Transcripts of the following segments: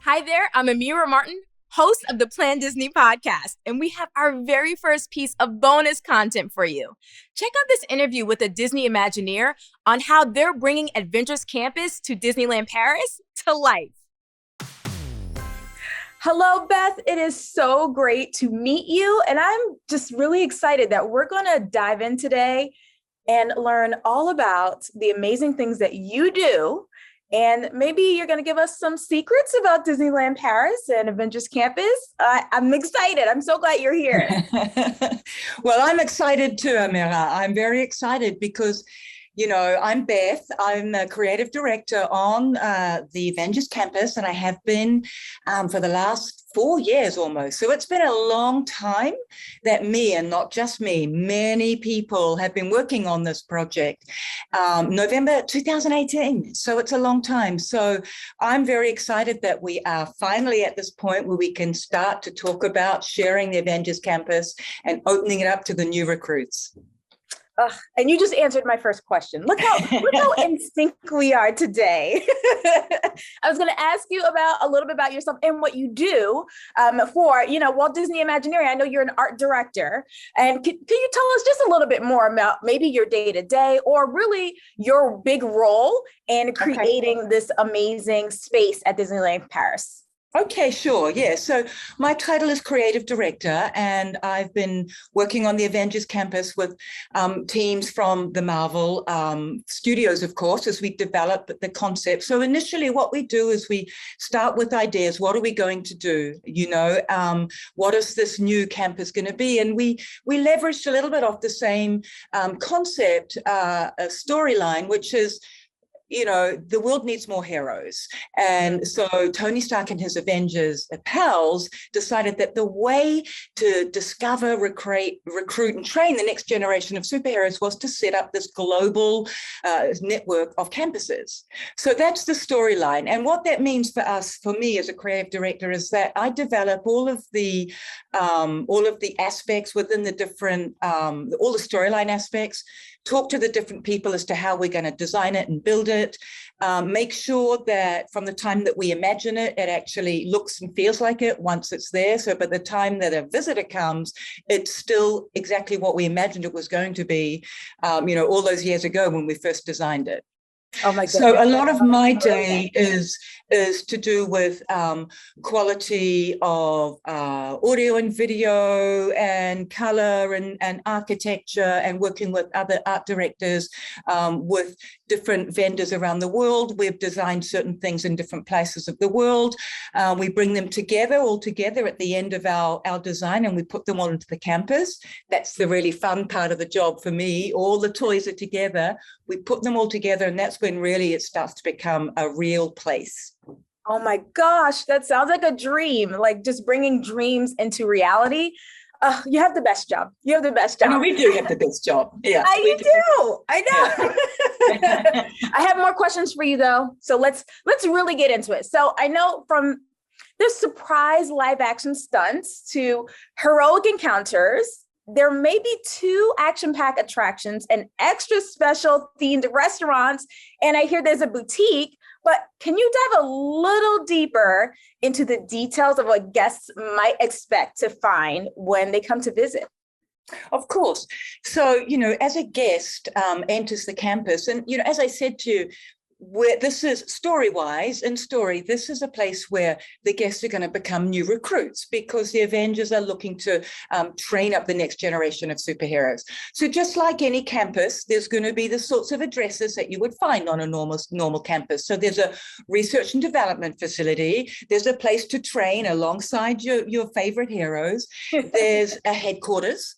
Hi there, I'm Amiyrah Martin, host of the planDisney podcast, and we have our very first piece of bonus content for you. Check out this interview with a Disney Imagineer on how they're bringing Avengers Campus to Disneyland Paris to life. Hello, Beth. It is so great to meet you, and I'm just really excited that we're going to dive in today and learn all about the amazing things that you do. And maybe you're going to give us some secrets about Disneyland Paris and Avengers Campus. I'm excited. I'm so glad you're here. Well, I'm excited too, Amiyrah. I'm very excited because, I'm Beth. I'm the creative director on the Avengers Campus, and I have been for the last 4 years almost. So it's been a long time that me, and not just me, many people have been working on this project. November 2018. So it's a long time. So I'm very excited that we are finally at this point where we can start to talk about sharing the Avengers Campus and opening it up to the new recruits. And you just answered my first question. Look how in sync we are today. I was going to ask you about a little bit about yourself and what you do for, Walt Disney Imagineering. I know you're an art director. And can you tell us just a little bit more about maybe your day-to-day or really your big role in creating this amazing space at Disneyland Paris? Okay, sure. Yeah. So my title is creative director, and I've been working on the Avengers Campus with teams from the Marvel studios, of course, as we develop the concept. So initially what we do is we start with ideas. What are we going to do? What is this new campus going to be? And we leveraged a little bit of the same concept, a storyline, which is, the world needs more heroes. And so Tony Stark and his Avengers pals decided that the way to discover, recruit, and train the next generation of superheroes was to set up this global network of campuses. So that's the storyline. And what that means for me as a creative director, is that I develop all of the aspects within the different, all the storyline aspects, talk to the different people as to how we're going to design it and build it, make sure that from the time that we imagine it, it actually looks and feels like it once it's there. So by the time that a visitor comes, it's still exactly what we imagined it was going to be, all those years ago when we first designed it. Oh my goodness. So a lot of my day is to do with quality of audio and video and color and architecture, and working with other art directors, with different vendors around the world. We've designed certain things in different places of the world. We bring them all together at the end of our design, and we put them all into the campus. That's the really fun part of the job for me. All the toys are together. We put them all together, and that's when really it starts to become a real place. Oh my gosh, that sounds like a dream, like just bringing dreams into reality. You have the best job. You have the best job. I know, we do have the best job. Yeah, you do. I know. Yeah. I have more questions for you though. So let's really get into it. So I know from the surprise live action stunts to heroic encounters, there may be 2 action-packed attractions and extra special themed restaurants. And I hear there's a boutique, but can you dive a little deeper into the details of what guests might expect to find when they come to visit? Of course. So, as a guest enters the campus, and, as I said to you, where this is story-wise, this is a place where the guests are going to become new recruits, because the Avengers are looking to train up the next generation of superheroes. So just like any campus, there's going to be the sorts of addresses that you would find on a normal campus. So there's a research and development facility. There's a place to train alongside your favorite heroes. There's a headquarters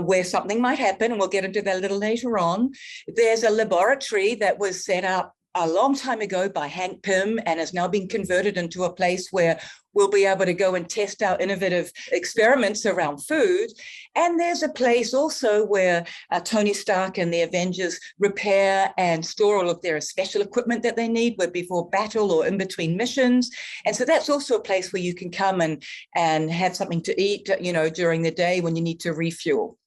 where something might happen, and we'll get into that a little later on. There's a laboratory that was set up a long time ago by Hank Pym and has now been converted into a place where we'll be able to go and test our innovative experiments around food. And there's a place also where Tony Stark and the Avengers repair and store all of their special equipment that they need, whether before battle or in between missions. And so that's also a place where you can come and have something to eat, during the day when you need to refuel.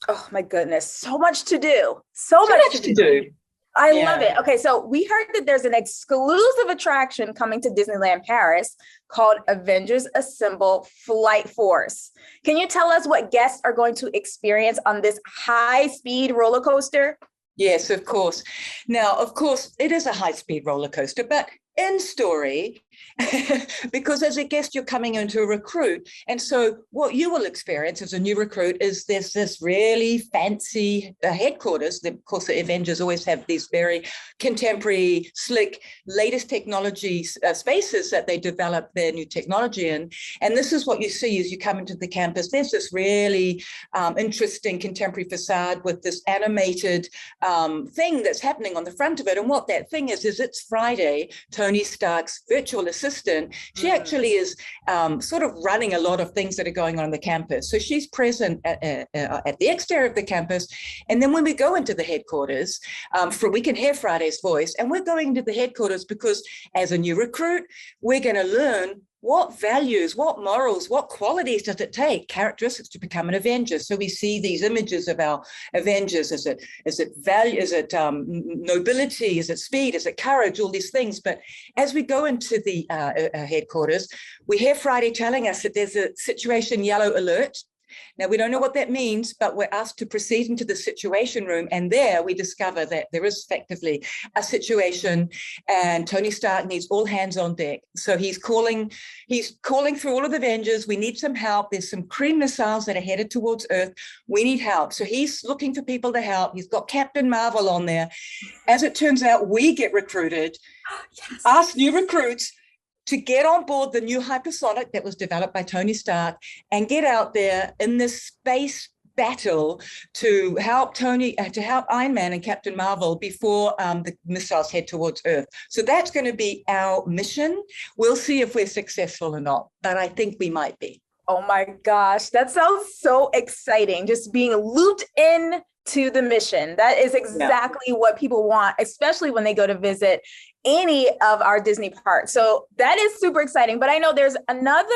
Oh my goodness, so much to do. So much to do. I love it. Okay, so we heard that there's an exclusive attraction coming to Disneyland Paris called Avengers Assemble Flight Force. Can you tell us what guests are going to experience on this high-speed roller coaster? Yes, of course. Now, of course, it is a high-speed roller coaster, but in story, because as a guest, you're coming into a recruit. And so what you will experience as a new recruit is there's this really fancy headquarters. Of course, the Avengers always have these very contemporary, slick, latest technology spaces that they develop their new technology in. And this is what you see as you come into the campus. There's this really interesting contemporary facade with this animated thing that's happening on the front of it. And what that thing is it's Friday, Tony Stark's virtual assistant. She actually is sort of running a lot of things that are going on the campus. So she's present at the exterior of the campus. And then when we go into the headquarters, we can hear Friday's voice. And we're going into the headquarters because as a new recruit, we're going to learn what values, what morals, what qualities does it take, characteristics to become an Avenger? So we see these images of our Avengers. Is it value? Is it nobility? Is it speed? Is it courage? All these things. But as we go into the headquarters, we hear Friday telling us that there's a situation yellow alert. Now, we don't know what that means, but we're asked to proceed into the situation room. And there we discover that there is effectively a situation and Tony Stark needs all hands on deck. So he's calling through all of the Avengers. We need some help. There's some Kree missiles that are headed towards Earth. We need help. So he's looking for people to help. He's got Captain Marvel on there. As it turns out, we get recruited, us new recruits, to get on board the new hypersonic that was developed by Tony Stark and get out there in this space battle to help Iron Man and Captain Marvel before the missiles head towards Earth. So that's going to be our mission. We'll see if we're successful or not, but I think we might be. Oh my gosh, that sounds so exciting. Just being looped in to the mission. That is exactly what people want, especially when they go to visit any of our Disney parks. So that is super exciting. But I know there's another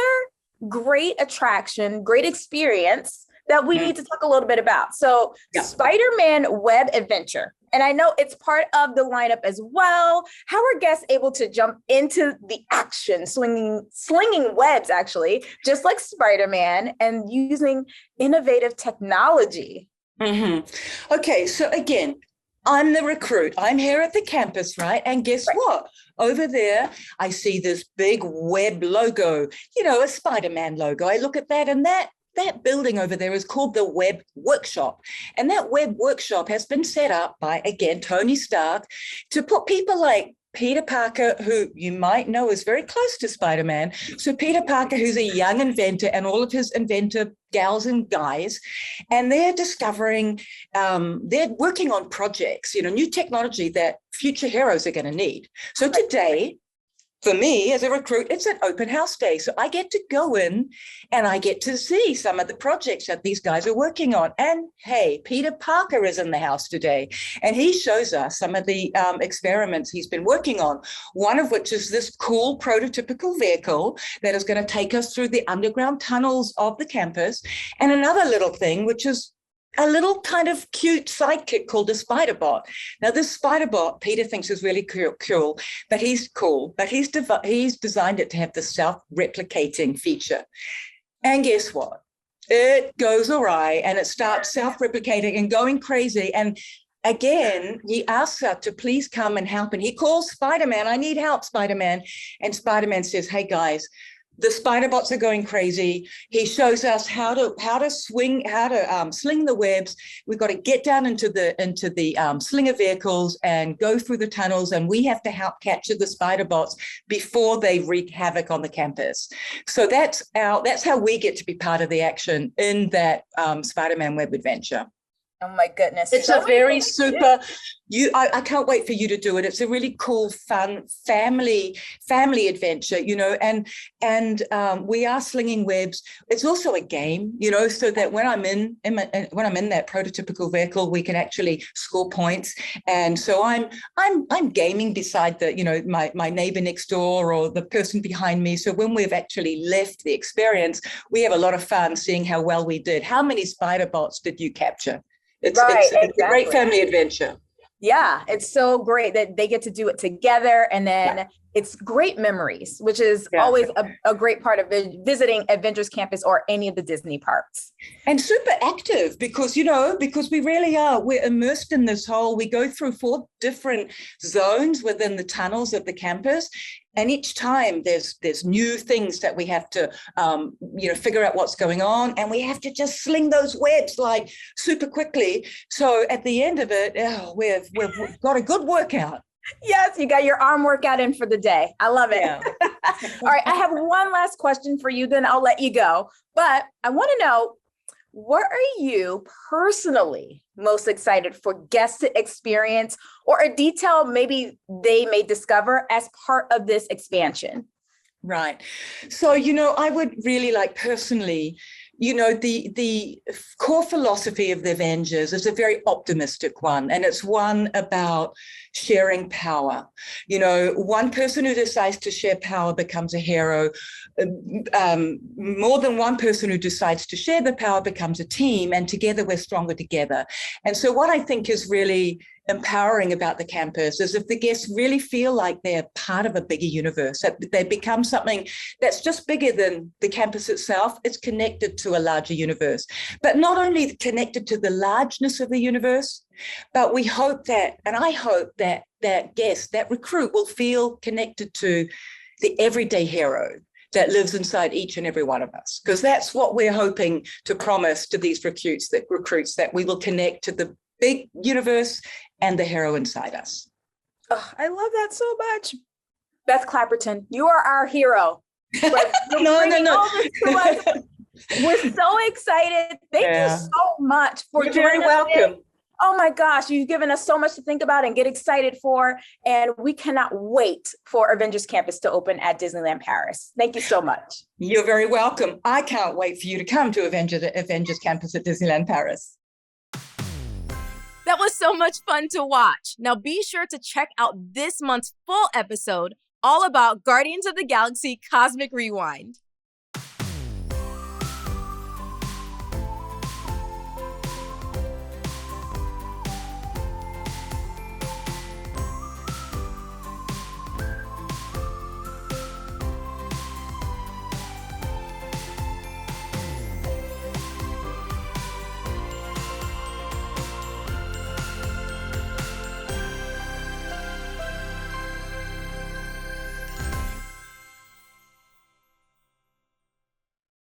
great attraction, great experience that we need to talk a little bit about. So Spiderman Web Adventure. And I know it's part of the lineup as well. How are guests able to jump into the action, slinging webs, actually, just like Spider-Man, and using innovative technology? Okay, so again, I'm the recruit. I'm here at the campus, right? And guess what? Over there, I see this big web logo, a Spider-Man logo. I look at that and that building over there is called the Web Workshop. And that Web Workshop has been set up by, again, Tony Stark to put people like Peter Parker, who you might know is very close to Spider-Man. So Peter Parker, who's a young inventor, and all of his inventor gals and guys, and they're discovering, they're working on projects, new technology that future heroes are going to need. So today, for me as a recruit, it's an open house day. So I get to go in and I get to see some of the projects that these guys are working on. And hey, Peter Parker is in the house today. And he shows us some of the experiments he's been working on. One of which is this cool prototypical vehicle that is going to take us through the underground tunnels of the campus. And another little thing, which is a little kind of cute sidekick called a Spiderbot. Now, this Spiderbot, Peter thinks is really cool, but he's designed it to have the self-replicating feature. And guess what? It goes awry and it starts self-replicating and going crazy. And again, he asks us to please come and help. And he calls Spider-Man, I need help, Spider-Man. And Spider-Man says, hey, guys, the Spiderbots are going crazy. He shows us how to sling the webs. We've got to get down into the slinger vehicles and go through the tunnels, and we have to help capture the Spiderbots before they wreak havoc on the campus. So that's how we get to be part of the action in that Spider-Man Web Adventure. Oh my goodness. It's a very super, I can't wait for you to do it. It's a really cool, fun family adventure, and we are slinging webs. It's also a game, so that when I'm in that prototypical vehicle, we can actually score points. And so I'm gaming beside my neighbor next door or the person behind me. So when we've actually left the experience, we have a lot of fun seeing how well we did. How many Spiderbots did you capture? It's a great family adventure. Yeah, it's so great that they get to do it together. And Yeah. then it's great memories, which is Yeah. always a great part of visiting Avengers Campus or any of the Disney parks. And super active because, because we really are, we're immersed in this whole, we go through 4 different zones within the tunnels of the campus. And each time there's new things that we have to, figure out what's going on. And we have to just sling those webs like super quickly. So at the end of it, we've got a good workout. Yes, you got your arm workout in for the day. I love it. Yeah. All right, I have one last question for you, then I'll let you go. But I want to know, what are you personally most excited for guests to experience, or a detail maybe they may discover as part of this expansion? Right. So, I would really like personally, the core philosophy of the Avengers is a very optimistic one, and it's one about sharing power. One person who decides to share power becomes a hero. More than one person who decides to share the power becomes a team, and together we're stronger together. And so what I think is really empowering about the campus is if the guests really feel like they're part of a bigger universe, that they become something that's just bigger than the campus itself. It's connected to a larger universe, but not only connected to the largeness of the universe, but we hope that, and I hope that that guest, that recruit will feel connected to the everyday hero that lives inside each and every one of us, because that's what we're hoping to promise to these recruits, that we will connect to the big universe and the hero inside us. Oh, I love that so much. Beth Clapperton, you are our hero. No. We're so excited. Thank you so much for You're very joining us welcome. today. Oh my gosh, you've given us so much to think about and get excited for. And we cannot wait for Avengers Campus to open at Disneyland Paris. Thank you so much. You're very welcome. I can't wait for you to come to Avengers Campus at Disneyland Paris. That was so much fun to watch. Now be sure to check out this month's full episode all about Guardians of the Galaxy Cosmic Rewind.